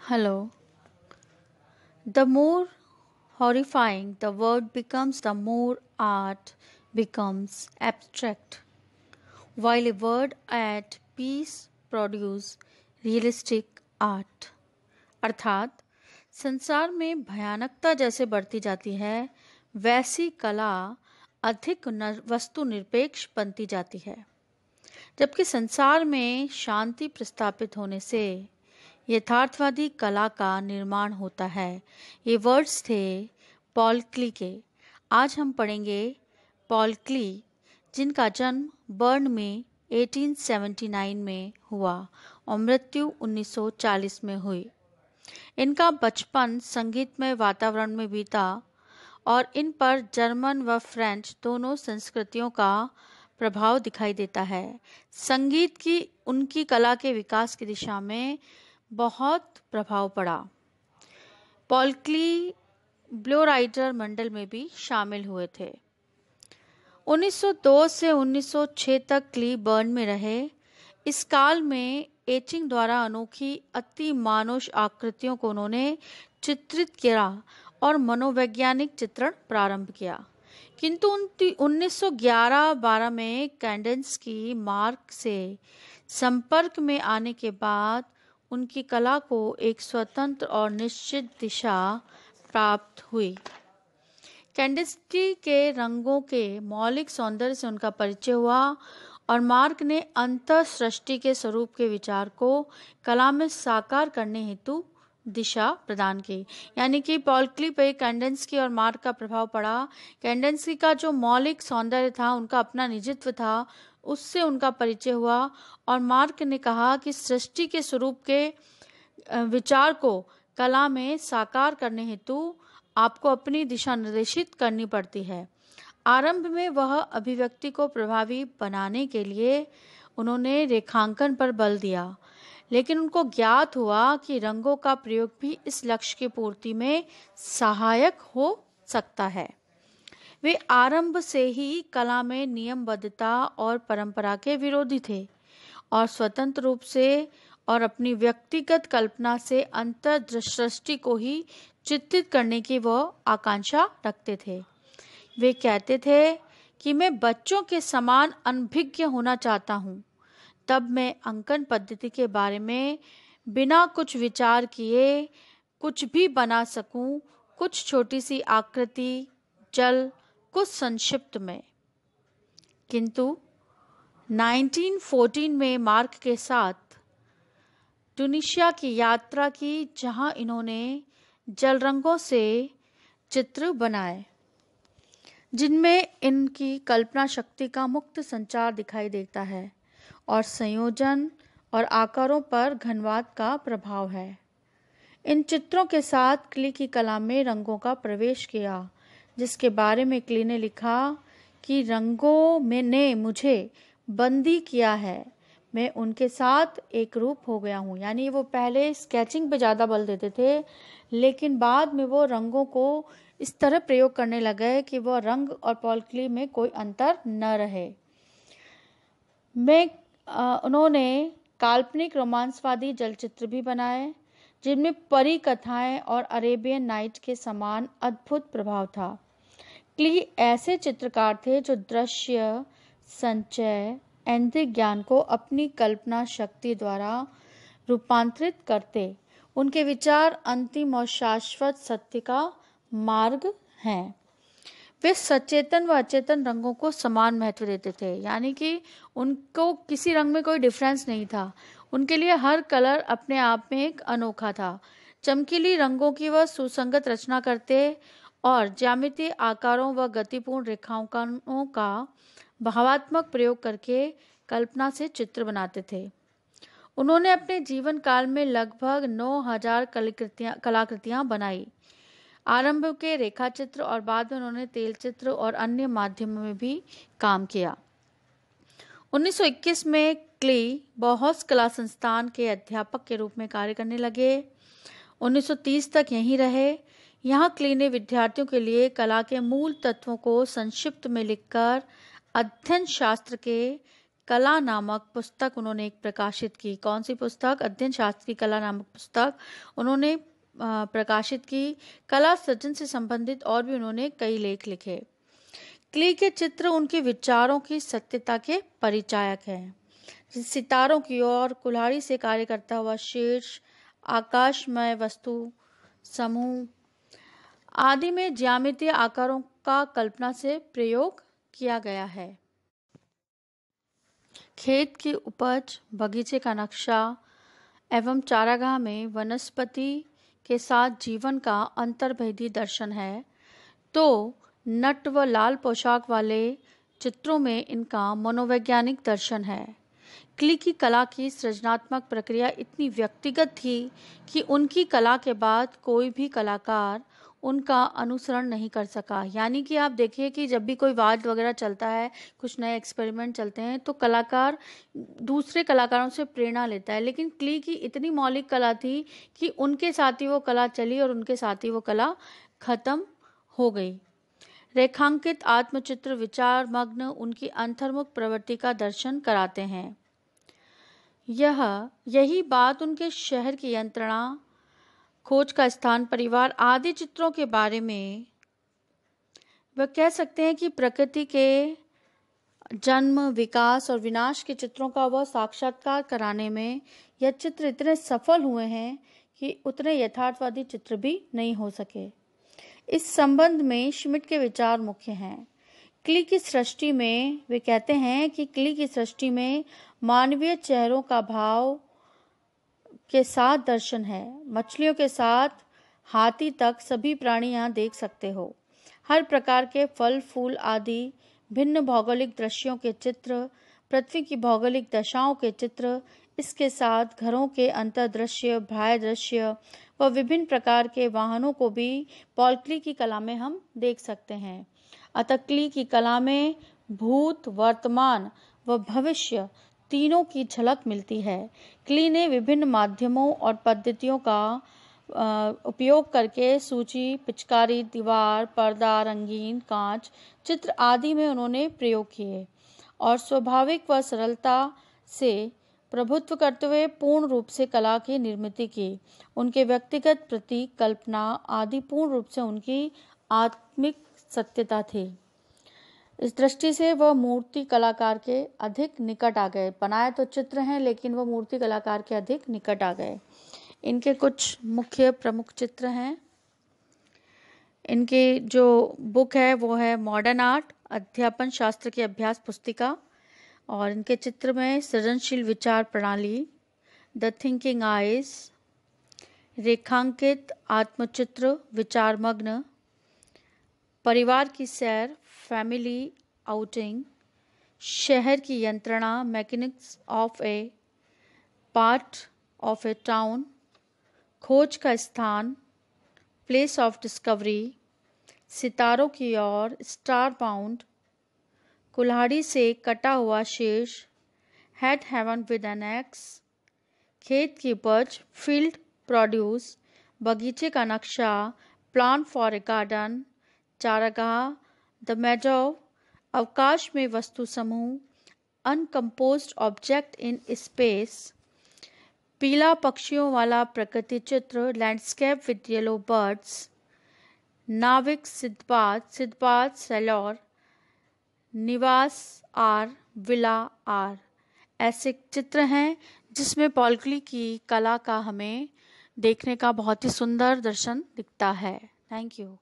Hello. The more horrifying the word becomes, the more art becomes abstract. While a word at peace produce realistic art. अर्थात संसार में भयानकता जैसे बढ़ती जाती है, वैसी कला अधिक वस्तु निरपेक्ष बनती जाती है। जबकि संसार में शांति प्रस्थापित होने से यथार्थवादी कला का निर्माण होता है। ये वर्ड्स थे पॉल क्ली के। आज हम पढ़ेंगे पॉल क्ली, जिनका जन्म बर्न में 1879 में हुआ और मृत्यु 1940 में हुई। इनका बचपन संगीतमय वातावरण में बीता और इन पर जर्मन व फ्रेंच दोनों संस्कृतियों का प्रभाव दिखाई देता है। संगीत की उनकी कला के विकास की दिशा में बहुत प्रभाव पड़ा। पॉल क्ली ब्लो राइटर मंडल में भी शामिल हुए थे। 1902 से 1906 तक क्ली बर्न में रहे। इस काल में एचिंग द्वारा अनोखी अति मानुष आकृतियों को उन्होंने चित्रित किया और मनोवैज्ञानिक चित्रण प्रारंभ किया। किंतु 1911-12 में कैंडेंस्की मार्क से संपर्क में आने के बाद उनकी कला को एक स्वतंत्र और निश्चित दिशा प्राप्त हुई। कैंडेस्की के रंगों के मौलिक सौंदर्य से उनका परिचय हुआ और मार्क ने अंतः सृष्टि के स्वरूप के विचार को कला में साकार करने हेतु दिशा प्रदान की। यानी कि पॉल क्ली पे कैंडेंस्की और मार्क का प्रभाव पड़ा। कैंडेंस्की का जो मौलिक सौंदर्य था, उनका अपना निजित्व था, उससे उनका परिचय हुआ और मार्क ने कहा कि सृष्टि के स्वरूप के विचार को कला में साकार करने हेतु आपको अपनी दिशा निर्देशित करनी पड़ती है। आरंभ में वह अभिव्यक्ति को प्रभावी बनाने के लिए उन्होंने रेखांकन पर बल दिया, लेकिन उनको ज्ञात हुआ कि रंगों का प्रयोग भी इस लक्ष्य की पूर्ति में सहायक हो सकता है। वे आरंभ से ही कला में नियमबद्धता और परंपरा के विरोधी थे और स्वतंत्र रूप से और अपनी व्यक्तिगत कल्पना से अंतर्दृष्टि को ही चित्रित करने की वह आकांक्षा रखते थे। वे कहते थे कि मैं बच्चों के समान अनभिज्ञ होना चाहता हूँ, तब मैं अंकन पद्धति के बारे में बिना कुछ विचार किए कुछ भी बना सकूं, कुछ छोटी सी आकृति, जल, कुछ संक्षिप्त में। किंतु 1914 में मार्क के साथ ट्यूनीशिया की यात्रा की, जहां इन्होंने जल रंगों से चित्र बनाए जिनमें इनकी कल्पना शक्ति का मुक्त संचार दिखाई देता है और संयोजन और आकारों पर घनवाद का प्रभाव है। इन चित्रों के साथ क्ली की कला में रंगों का प्रवेश किया, जिसके बारे में क्ली ने लिखा कि रंगों में ने मुझे बंदी किया है, मैं उनके साथ एक रूप हो गया हूँ। यानी वो पहले स्केचिंग पे ज़्यादा बल देते थे, लेकिन बाद में वो रंगों को इस तरह प्रयोग करने लगे कि वह रंग और पॉल क्ली में कोई अंतर न रहे। उन्होंने काल्पनिक रोमांसवादी चलचित्र भी बनाए, जिनमें परी कथाएं और अरेबियन नाइट के समान अद्भुत प्रभाव था। क्ली ऐसे चित्रकार थे जो दृश्य संचय इंद्रिय ज्ञान को अपनी कल्पना शक्ति द्वारा रूपांतरित करते। उनके विचार अंतिम और शाश्वत सत्य का मार्ग हैं। वे सचेतन व अचेतन रंगों को समान महत्व देते थे, यानी कि उनको किसी रंग में कोई डिफरेंस नहीं था। उनके लिए हर कलर अपने आप में एक अनोखा था। चमकीली रंगों की वह सुसंगत रचना करते और ज्यामितीय आकारों व गतिपूर्ण रेखांकनों का भावात्मक प्रयोग करके कल्पना से चित्र बनाते थे। उन्होंने अपने जीवन काल में लगभग 9000 कलाकृतियां बनाई। आरंभ के रेखा चित्र और बाद में उन्होंने तेल चित्र और अन्य माध्यमों में भी काम किया। 1921 में क्ली बॉहस कला संस्थान के अध्यापक के रूप में कार्य करने लगे। 1930 तक यहीं रहे। यहाँ क्ली ने विद्यार्थियों के लिए कला के मूल तत्वों को संक्षिप्त में लिखकर अध्ययन शास्त्र के कला नामक पुस्तक उन्होंने एक प्रकाशित की। कौन सी पुस्तक? अध्ययन शास्त्र की कला नामक पुस्तक उन्होंने प्रकाशित की। कला सृजन से संबंधित और भी उन्होंने कई लेख लिखे। क्ली के चित्र उनके विचारों की सत्यता के परिचायक हैं। सितारों की ओर कुल्हाड़ी से कार्य करता हुआ शीर्ष, आकाशमय वस्तु समूह आदि में ज्यामितीय आकारों का कल्पना से प्रयोग किया गया है। खेत की उपज, बगीचे का नक्शा एवं चारागाह में वनस्पति के साथ जीवन का अंतर्भेदी दर्शन है, तो नट व लाल पोशाक वाले चित्रों में इनका मनोवैज्ञानिक दर्शन है। क्ली की कला की सृजनात्मक प्रक्रिया इतनी व्यक्तिगत थी कि उनकी कला के बाद कोई भी कलाकार उनका अनुसरण नहीं कर सका। यानी कि आप देखिए कि जब भी कोई वाद वगैरह चलता है, कुछ नए एक्सपेरिमेंट चलते हैं, तो कलाकार दूसरे कलाकारों से प्रेरणा लेता है, लेकिन क्ली की इतनी मौलिक कला थी कि उनके साथ ही वो कला चली और उनके साथ ही वो कला खत्म हो गई। रेखांकित आत्मचित्र विचार मग्न उनकी अंतर्मुख प्रवृत्ति का दर्शन कराते हैं। यही बात उनके शहर की यंत्रणा, खोज का स्थान, परिवार आदि चित्रों के बारे में वह कह सकते हैं कि प्रकृति के जन्म, विकास और विनाश के चित्रों का वह साक्षात्कार कराने में यह चित्र इतने सफल हुए हैं कि उतने यथार्थवादी चित्र भी नहीं हो सके। इस संबंध में श्मिट के विचार मुख्य हैं। क्ली की सृष्टि में वे कहते हैं कि क्ली की सृष्टि में मानवीय चेहरों का भाव के साथ दर्शन है। मछलियों के साथ हाथी तक सभी प्राणी यहाँ देख सकते हो। हर प्रकार के फल, फूल आदि भिन्न भौगोलिक दृश्यों के चित्र, पृथ्वी की भौगोलिक दशाओं के चित्र, इसके साथ घरों के अंतर्दृश्य, बाह्य दृश्य व विभिन्न प्रकार के वाहनों को भी पॉल क्ली की कला में हम देख सकते हैं। अतः क्ली की कला में भूत, वर्तमान व भविष्य तीनों की झलक मिलती है। क्ली ने विभिन्न माध्यमों और पद्धतियों का उपयोग करके सूची, पिचकारी, दीवार, पर्दा, रंगीन कांच, चित्र आदि में उन्होंने प्रयोग किए और स्वाभाविक व सरलता से प्रभुत्व करते हुए पूर्ण रूप से कला की निर्मित की। उनके व्यक्तिगत प्रतीक, कल्पना आदि पूर्ण रूप से उनकी आत्मिक सत्यता थी। इस दृष्टि से वह मूर्ति कलाकार के अधिक निकट आ गए। बनाए तो चित्र हैं, लेकिन वह मूर्ति कलाकार के अधिक निकट आ गए। इनके कुछ मुख्य प्रमुख चित्र हैं। इनकी जो बुक है वो है मॉडर्न आर्ट, अध्यापन शास्त्र की अभ्यास पुस्तिका, और इनके चित्र में सृजनशील विचार प्रणाली, द थिंकिंग आइज, रेखांकित आत्मचित्र विचारमग्न, परिवार की सैर, फैमिली आउटिंग, शहर की यंत्रणा, mechanics of A part of A town, खोज का स्थान, प्लेस ऑफ डिस्कवरी, सितारों की ओर, स्टार बाउंड, कुल्हाड़ी से कटा हुआ शीर्ष, head hewn with an axe, खेत की उपज, फील्ड प्रोड्यूस, बगीचे का नक्शा, प्लान फॉर ए गार्डन, चारागाह, द मेडो, अवकाश में वस्तु समूह, अनकम्पोज्ड ऑब्जेक्ट इन स्पेस, पीला पक्षियों वाला प्रकृति चित्र, लैंडस्केप विद येलो बर्ड्स, नाविक सिद्धबाद सेलोर, निवास आर, विला आर, ऐसे चित्र हैं जिसमें पॉल क्ली की कला का हमें देखने का बहुत ही सुंदर दर्शन दिखता है। Thank you.